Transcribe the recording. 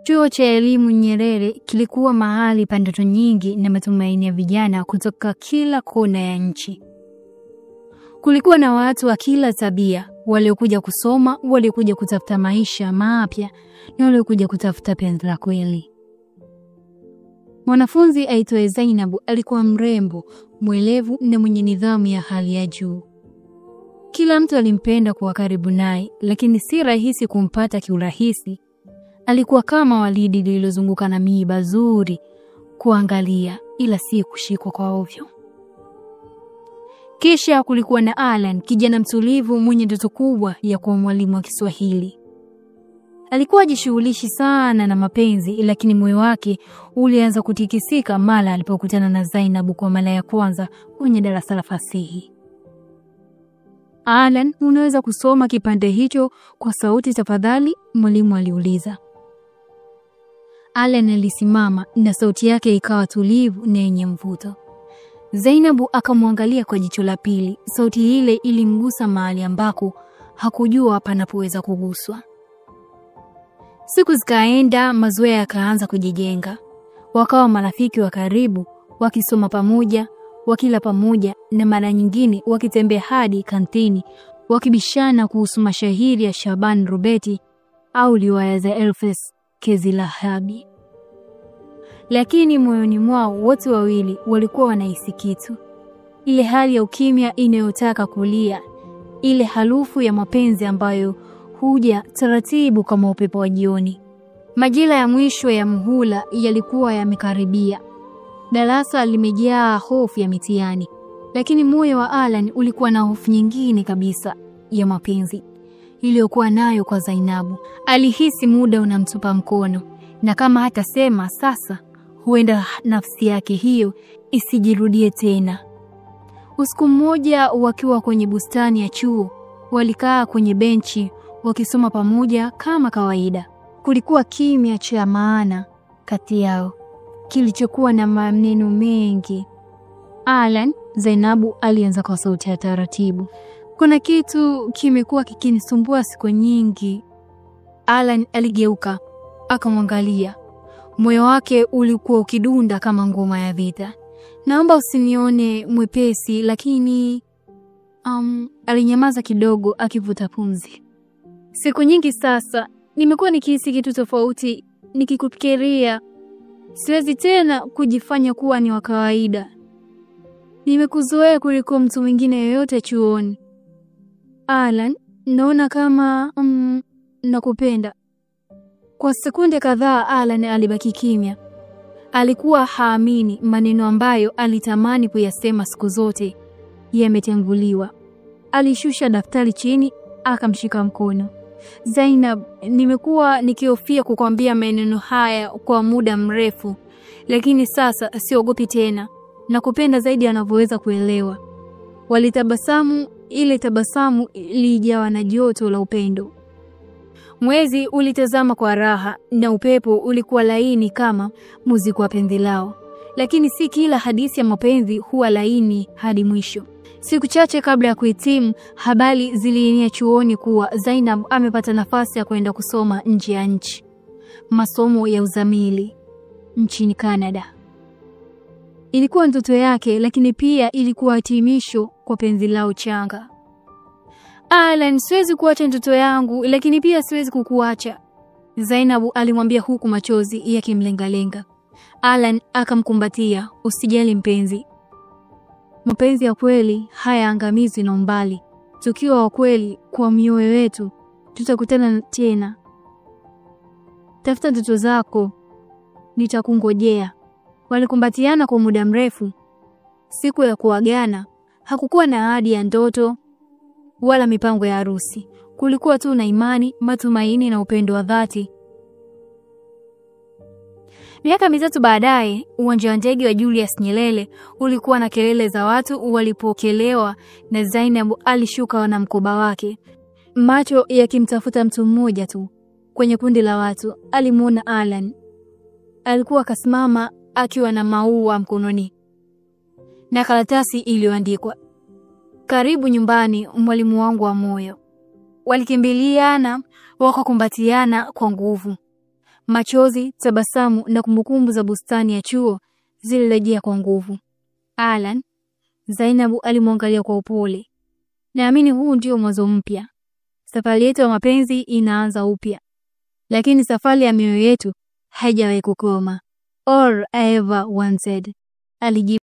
Chuo cha elimu Nyerere kilikuwa mahali pa ndoto nyingi na matumaini ya vijana kutoka kila kona ya nchi. Kulikuwa na watu wa kila tabia, waliokuja kusoma, waliokuja kutafuta maisha mapya na waliokuja kutafuta penzi la kweli. Mwanafunzi aitwaye Zainab alikuwa mrembo, mwelevu na mwenye nidhamu ya hali ya juu. Kila mtu alimpenda kuwa karibu naye, lakini si rahisi kumpata kiurahisi. Alikuwa kama walidi lililozunguka na miiba zuri kuangalia, ila si kushikwa kwa ovyo. Kisha kulikuwa na Alan, kijana mtulivu mwenye ndoto kubwa ya kuwa mwalimu wa Kiswahili. Alikuwa ajishughulishi sana na mapenzi, lakini moyo wake ulianza kutikisika mara alipokutana na Zainab kwa mara ya kwanza kwenye darasa la fasihi. Alan, unaweza kusoma kipande hicho kwa sauti tafadhali? Mwalimu aliuliza. Alan alisimama na sauti yake ikawa tulivu na yenye mvuto. Zainab akamwangalia kwa jicho la pili. Sauti ile ilimgusa mahali ambako hakujua panapoweza kuguswa. Siku zikaenda, mazoea yakaanza kujijenga. Wakawa marafiki wa karibu, wakisoma pamoja, wakila pamoja na mara nyingine wakitembea hadi kantini, wakibishana kuhusu mashairi ya Shaban Robert au riwaya za Elfes Kezilahabi. Lakini moyoni mwao wote wawili walikuwa wanahisi kitu. Ile hali ya ukimya inayotaka kulia, ile harufu ya mapenzi ambayo huja taratibu kama upepo wa jioni. Majira ya mwisho ya muhula yalikuwa yamekaribia. Darasa limejaa hofu ya mitihani, lakini moyo wa Alan ulikuwa na hofu nyingine kabisa ya mapenzi iliyokuwa nayo kwa Zainabu. Alihisi muda unamtupa mkono, na kama hatasema sasa, huenda nafsi yake hiyo isijirudie tena. Usiku mmoja wakiwa kwenye bustani ya chuo, walikaa kwenye benchi wakisoma pamoja kama kawaida. Kulikuwa kimya cha maana kati yao, kilichokuwa na maneno mengi. Alan, Zainabu alianza kwa sauti ya taratibu. Kuna kitu kimekuwa kikinisumbua siku nyingi. Alan aligeuka, akamwangalia. Moyo wake ulikuwa ukidunda kama ngoma ya vita. Naomba usinione mwepesi, lakini alinyamaza kidogo akivuta pumzi. Siku nyingi sasa nimekuwa nikihisi kitu tofauti nikikufikiria. Siwezi tena kujifanya kuwa ni wa kawaida. Nimekuzoea kuliko mtu mwingine yoyote chuoni. Alan, naona kama nakupenda. Kwa sekunde kadhaa Alan alibaki kimya. Alikuwa haamini maneno ambayo alitamani kuyasema siku zote yametenguliwa. Alishusha daftari chini, akamshika mkono. Zainab, nimekuwa nikihofia kukwambia maneno haya kwa muda mrefu, lakini sasa siogopi tena. Nakupenda zaidi anavyoweza kuelewa. Walitabasamu, ile tabasamu ilijawa na joto la upendo. Mwezi ulitazama kwa raha na upepo ulikuwa laini kama muziki wa penzi lao. Lakini si kila hadithi ya mapenzi huwa laini hadi mwisho. Siku chache kabla ya kuhitimu, habari zilienea chuoni kuwa Zainab amepata nafasi ya kwenda kusoma nje ya nchi. Masomo ya uzamili nchini Canada. Ilikuwa ndoto yake, lakini pia ilikuwa hitimisho kwa penzi lao changa. Alan, siwezi kuacha ndoto yangu, lakini pia siwezi kukuacha, Zainab alimwambia huku machozi yakimlengalenga. Alan akamkumbatia. Usijali mpenzi. Mapenzi ya kweli hayaangamizwi na umbali. Tukiwa wa kweli kwa mioyo wetu, tutakutana tena. Tafuta ndoto zako, nitakungojea. Walikumbatiana kwa muda mrefu. Siku ya kuagana hakukuwa na ahadi ya ndoto wala mipango ya harusi. Kulikuwa tu na imani, matumaini na upendo wa dhati. Miaka mitatu baadaye, uwanja wa ndege wa Julius Nyerere ulikuwa na kelele za watu walipokelewa, na Zainab alishuka na mkoba wake, macho yakimtafuta mtu mmoja tu. Kwenye kundi la watu alimuona Alan. Alikuwa kasimama akiwa na maua mkononi na karatasi iliyoandikwa, karibu nyumbani mwalimu wangu wa moyo. Walikimbiliana, wakakumbatiana kwa nguvu. Machozi, tabasamu na kumbukumbu za bustani ya chuo zilirejea kwa nguvu. Alan, Zainabu alimwangalia kwa upole. Naamini huu ndio mwanzo mpya. Safari yetu ya mapenzi inaanza upya. Lakini safari ya mioyo yetu haijawahi kukoma. All I ever wanted. Alijibu.